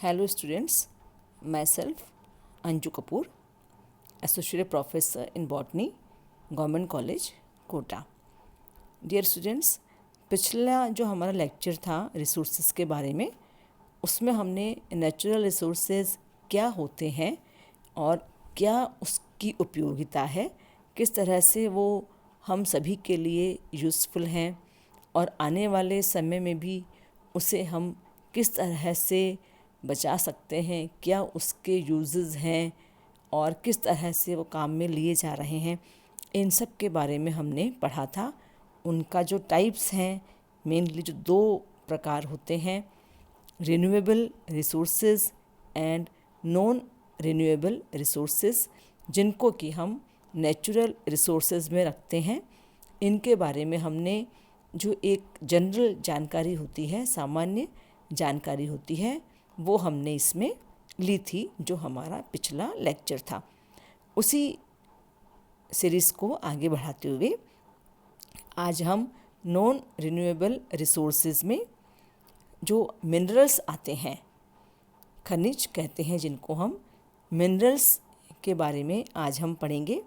Hello students, myself Anju Kapoor, Associate Professor in Botany, Government College, Kota. Dear students, पिछला जो हमारा lecture था resources के बारे में, उसमें हमने नेचुरल रिसोर्सेज क्या होते हैं और क्या उसकी उपयोगिता है, किस तरह से वो हम सभी के लिए यूज़फुल हैं और आने वाले समय में भी उसे हम किस तरह से बचा सकते हैं, क्या उसके यूजेस हैं और किस तरह से वो काम में लिए जा रहे हैं, इन सब के बारे में हमने पढ़ा था। उनका जो टाइप्स हैं, मेनली जो दो प्रकार होते हैं, renewable resources and non renewable resources, जिनको कि हम नेचुरल रिसोर्सेज में रखते हैं। इनके बारे में हमने जो एक जनरल जानकारी होती है, सामान्य जानकारी होती है, वो हमने इसमें ली थी, जो हमारा पिछला लेक्चर था। उसी सीरीज़ को आगे बढ़ाते हुए आज हम नॉन रिन्यूएबल रिसोर्सेज में जो मिनरल्स आते हैं, खनिज कहते हैं जिनको हम, मिनरल्स के बारे में आज हम पढ़ेंगे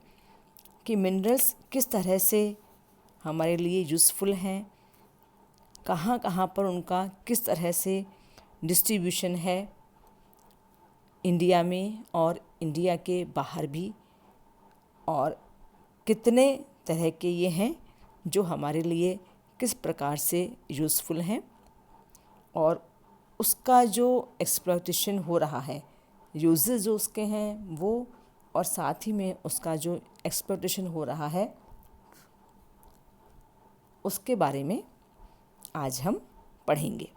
कि मिनरल्स किस तरह से हमारे लिए यूज़फुल हैं, कहाँ कहाँ पर उनका किस तरह से डिस्ट्रीब्यूशन है इंडिया में और इंडिया के बाहर भी, और कितने तरह के ये हैं जो हमारे लिए किस प्रकार से यूज़फुल हैं, और उसका जो एक्सप्लॉयटेशन हो रहा है, यूजेस जो उसके हैं वो, और साथ ही में उसका जो एक्सप्लॉयटेशन हो रहा है उसके बारे में आज हम पढ़ेंगे।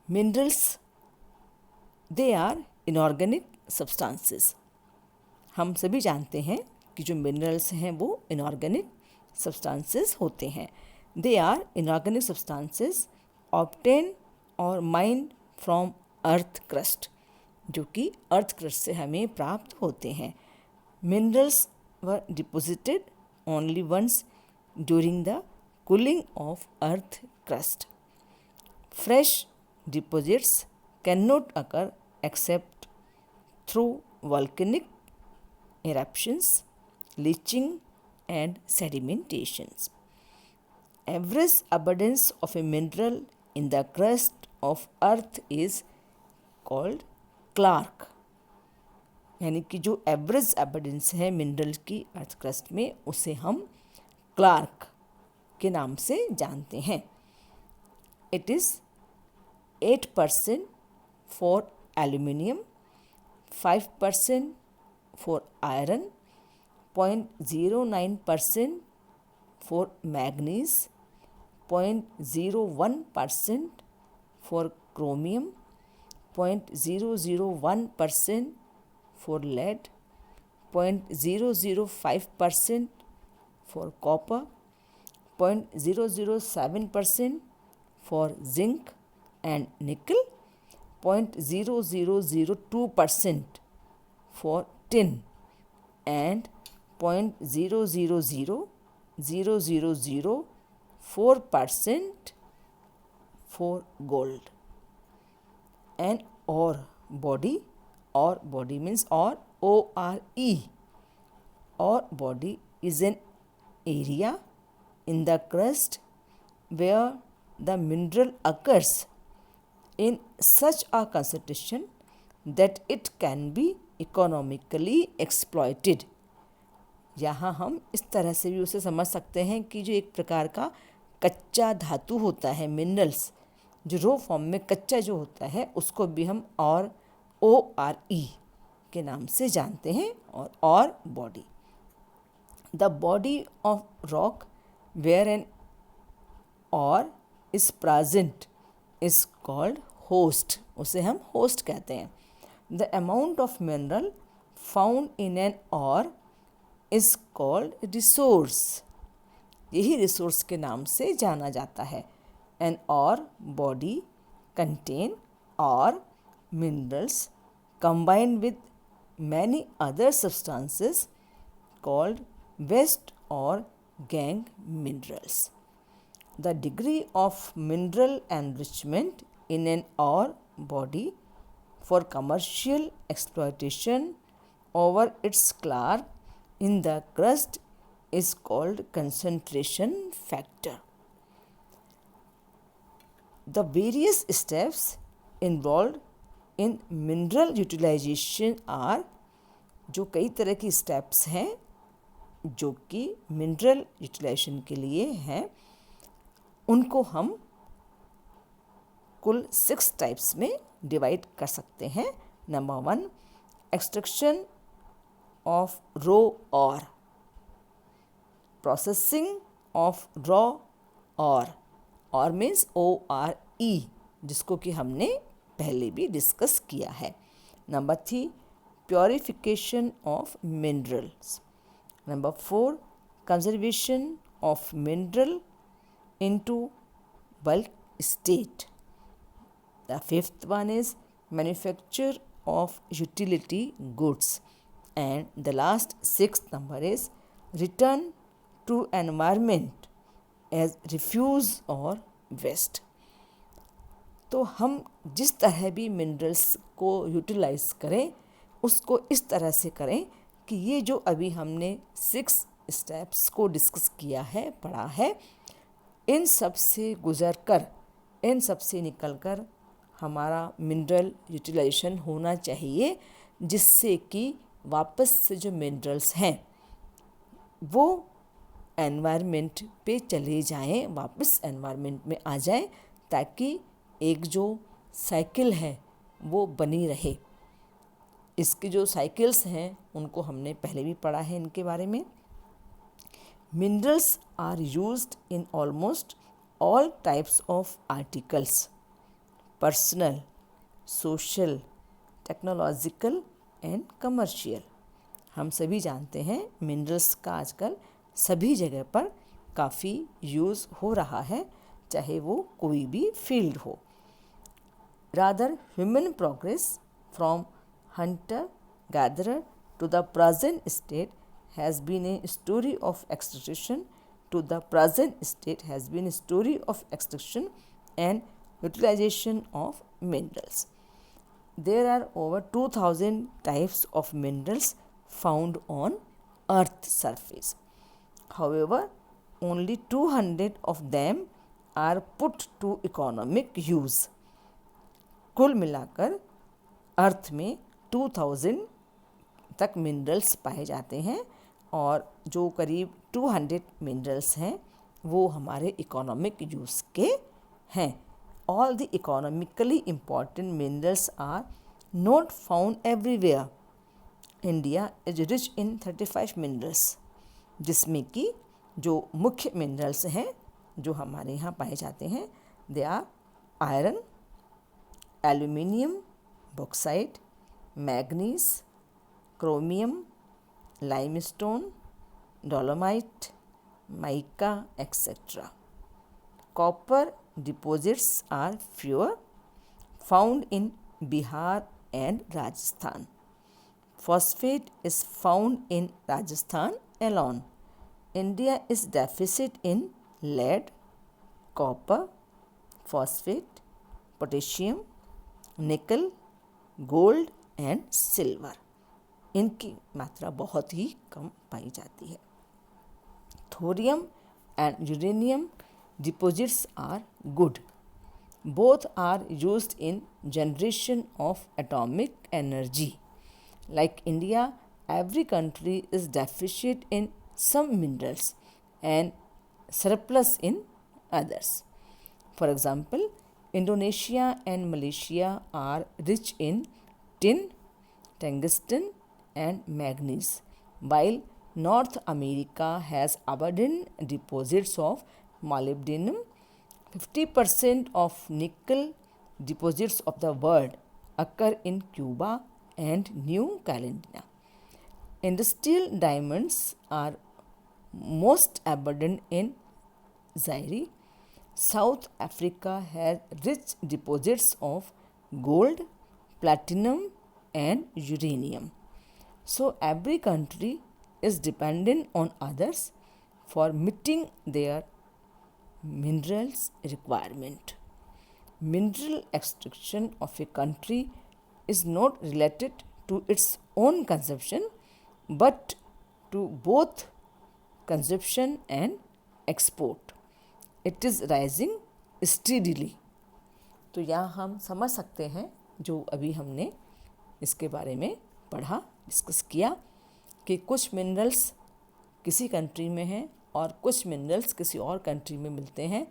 Minerals they are inorganic substances. हम सभी जानते हैं कि जो मिनरल्स हैं वो इनऑर्गेनिक सब्सटेंसेस होते हैं। They are inorganic substances obtain और माइंड फ्रॉम अर्थ क्रस्ट, जो कि अर्थ क्रस्ट से हमें प्राप्त होते हैं। Minerals were deposited only once during the cooling of earth crust. Fresh deposits cannot occur except through volcanic eruptions, leaching and sedimentations. Average abundance of a mineral in the crust of earth is called Clark. यानी कि जो average abundance है mineral की earth crust में, उसे हम Clark के नाम से जानते हैं। It is 8% for aluminium, 5% for iron, 0.09% for manganese, 0.01% for chromium, 0.001% for lead, 0.005% for copper, 0.007% for zinc and nickel, 0.0002% for tin, and 0.000004% for gold. An ore body, ore body means ore, O-R-E, ore body is an area in the crust where the mineral occurs in such a concentration that it can be economically exploited. यहाँ हम इस तरह से भी उसे समझ सकते हैं कि जो एक प्रकार का कच्चा धातु होता है, मिनरल्स जो रो फॉर्म में कच्चा जो होता है, उसको भी हम और ORE के नाम से जानते हैं, और body. The body of rock where an ore is present is called host, उसे हम host कहते हैं। The amount of mineral found in an ore is called resource, यही resource के नाम से जाना जाता है। An ore body contain ore minerals combined with many other substances called waste or gangue minerals. The degree of mineral enrichment in an ore body for commercial exploitation over its clark in the crust is called concentration factor. The various steps involved in mineral utilization are, जो कई तरह की steps हैं जो कि mineral utilisation के लिए हैं, उनको हम कुल 6 टाइप्स में डिवाइड कर सकते हैं. नंबर 1, एक्सट्रैक्शन ऑफ रॉ और, प्रोसेसिंग ऑफ रॉ और मीन्स ORE, जिसको कि हमने पहले भी डिस्कस किया है. Number 3, purification of minerals. Number 4, conservation of mineral into bulk state. The 5th one is manufacture of utility goods, and the last 6th number is return to environment as refuse or waste. तो हम जिस तरह भी minerals को utilise करें उसको इस तरह से करें कि ये जो अभी हमने 6 स्टेप्स को डिस्कस किया है, पढ़ा है, इन सब से गुज़र कर, इन सब से निकल कर हमारा मिनरल यूटिलाइजेशन होना चाहिए, जिससे कि वापस से जो मिनरल्स हैं वो एनवायरनमेंट पे चले जाएं, वापस एनवायरनमेंट में आ जाएं, ताकि एक जो साइकिल है वो बनी रहे. इसके जो साइकिल्स हैं उनको हमने पहले भी पढ़ा है इनके बारे में. Minerals are used in almost all types of articles, personal, social, technological and commercial. हम सभी जानते हैं मिनरल्स का आजकल सभी जगह पर काफ़ी यूज़ हो रहा है, चाहे वो कोई भी फील्ड हो. Rather human progress from hunter gatherer to the present state has been a story of extraction to the present state has been a story of extraction and utilization of minerals. There are over 2000 types of minerals found on earth surface. However, only 200 of them are put to economic use. कुल मिलाकर अर्थ में 2000 तक minerals पाए जाते हैं और जो करीब 200 मिनरल्स हैं वो हमारे इकोनॉमिक यूज़ के हैं. All the economically important minerals are not found everywhere. India is rich in 35 minerals, जिसमें कि जो मुख्य मिनरल्स हैं जो हमारे यहाँ पाए जाते हैं, they are iron, aluminium, bauxite, manganese, chromium, limestone, dolomite, mica etcetera. Copper deposits are fewer, found in Bihar and Rajasthan. Phosphate is found in Rajasthan alone. India is deficit in lead, copper, phosphate, potassium, nickel, gold and silver. इनकी मात्रा बहुत ही कम पाई जाती है. Thorium and uranium deposits are good. Both are used in generation of atomic energy. Like India, every country is deficient in some minerals and surplus in others. For example, Indonesia and Malaysia are rich in tin, tungsten and manganese, while North America has abundant deposits of molybdenum. 50% of nickel deposits of the world occur in Cuba and New Caledonia. Industrial diamonds are most abundant in Zaire. South Africa has rich deposits of gold, platinum and uranium. So every country is dependent on others for meeting their minerals requirement. mineral extraction of a country is not related to its own consumption but to both consumption and export. It is rising steadily. तो यहाँ हम समझ सकते हैं जो अभी हमने इसके बारे में पढ़ा, डिस्कस किया कि कुछ मिनरल्स किसी कंट्री में हैं और कुछ मिनरल्स किसी और कंट्री में मिलते हैं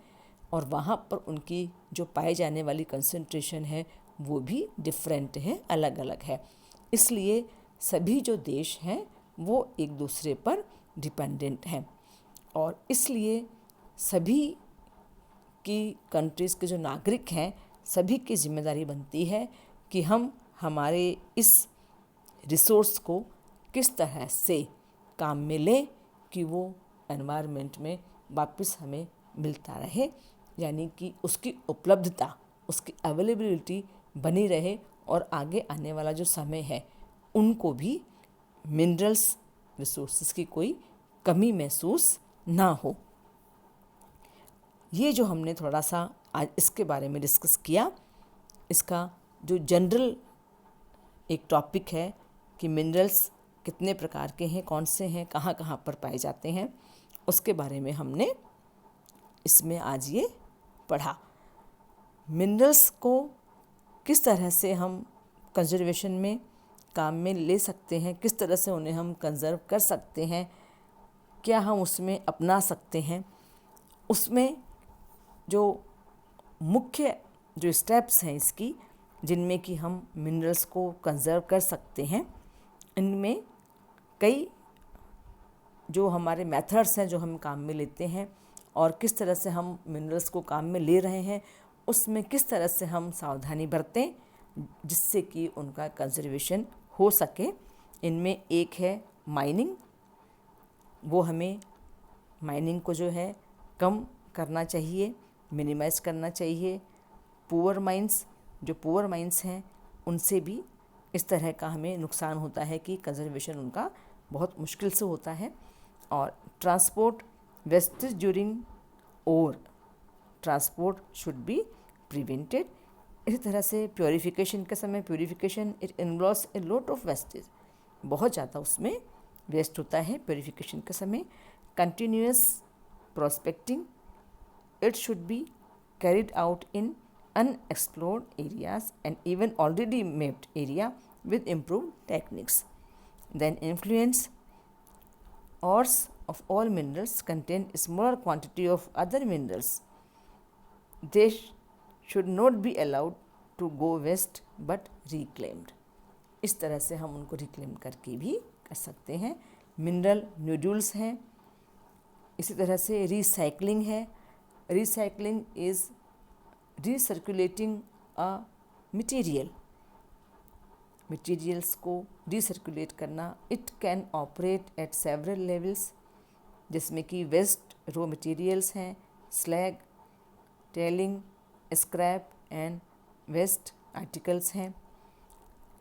और वहाँ पर उनकी जो पाए जाने वाली कंसंट्रेशन है वो भी डिफरेंट है, अलग अलग है। इसलिए सभी जो देश हैं वो एक दूसरे पर डिपेंडेंट हैं और इसलिए सभी की कंट्रीज़ के जो नागरिक हैं सभी की जिम्मेदारी बनती है कि हम हमारे इस रिसोर्स को किस तरह से काम में लें कि वो एनवायरनमेंट में वापस हमें मिलता रहे, यानी कि उसकी उपलब्धता, उसकी अवेलेबिलिटी बनी रहे और आगे आने वाला जो समय है उनको भी मिनरल्स रिसोर्सेज की कोई कमी महसूस ना हो। ये जो हमने थोड़ा सा आज इसके बारे में डिस्कस किया, इसका जो जनरल एक टॉपिक है कि मिनरल्स कितने प्रकार के हैं, कौन से हैं, कहाँ कहाँ पर पाए जाते हैं, उसके बारे में हमने इसमें आज ये पढ़ा। मिनरल्स को किस तरह से हम कंजर्वेशन में काम में ले सकते हैं, किस तरह से उन्हें हम कंजर्व कर सकते हैं, क्या हम उसमें अपना सकते हैं, उसमें जो मुख्य जो स्टेप्स हैं इसकी जिनमें कि हम मिनरल्स को कंजर्व कर सकते हैं, इनमें कई जो हमारे मेथड्स हैं जो हम काम में लेते हैं और किस तरह से हम मिनरल्स को काम में ले रहे हैं उसमें किस तरह से हम सावधानी बरतें जिससे कि उनका कंजर्वेशन हो सके। इनमें एक है माइनिंग, वो हमें माइनिंग को जो है कम करना चाहिए, मिनिमाइज़ करना चाहिए। पुअर माइंस, जो पुअर माइंस हैं उनसे भी इस तरह का हमें नुकसान होता है कि कंजर्वेशन उनका बहुत मुश्किल से होता है। और ट्रांसपोर्ट वेस्टेज ड्यूरिंग और ट्रांसपोर्ट शुड बी प्रिवेंटेड। इसी तरह से प्योरीफिकेशन के समय, purification it involves a lot of wastage, बहुत ज़्यादा उसमें वेस्ट होता है प्योरीफिकेशन के समय। Continuous prospecting, it should be carried out in unexplored areas and even already mapped area with improved techniques. Then influence, ores of all minerals contain smaller quantity of other minerals. They should not be allowed to go waste but reclaimed. इस तरह से हम उनको reclaim करके भी कर सकते हैं। मिनरल नोड्यूल्स हैं, इसी तरह से रिसाइकलिंग है। Recycling is recirculating a material, materials को रिसर्कुलेट करना। It can operate at several levels, जिसमें कि वेस्ट रो मटीरियल्स हैं, slag, tailing, scrap and waste articles हैं।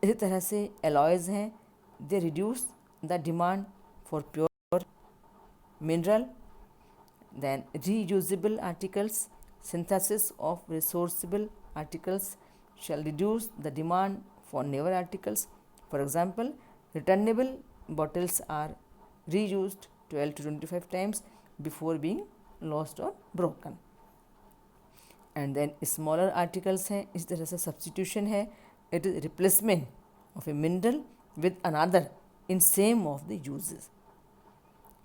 इसी तरह से एलॉयज़ हैं, they reduce the demand for pure mineral. Then reusable articles, synthesis of resourceable articles shall reduce the demand for newer articles. For example, returnable bottles are reused 12 to 25 times before being lost or broken. And then smaller articles हैं, इस तरह से substitution है, it is replacement of a mineral with another in same of the uses.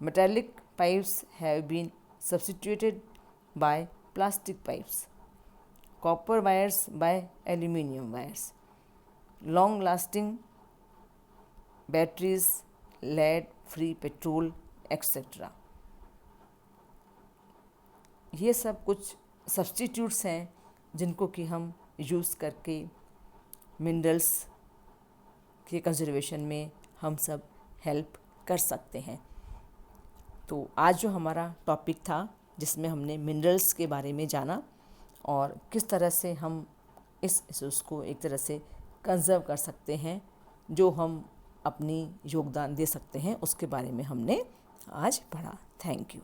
Metallic pipes have been substituted by plastic pipes, copper wires by aluminium wires, long lasting batteries, lead free petrol, etc. ये सब कुछ substitutes हैं जिनको कि हम use करके minerals के conservation में हम सब हेल्प कर सकते हैं। तो आज जो हमारा टॉपिक था जिसमें हमने मिनरल्स के बारे में जाना और किस तरह से हम इस रिसोर्स को एक तरह से कंजर्व कर सकते हैं, जो हम अपनी योगदान दे सकते हैं, उसके बारे में हमने आज पढ़ा। Thank you.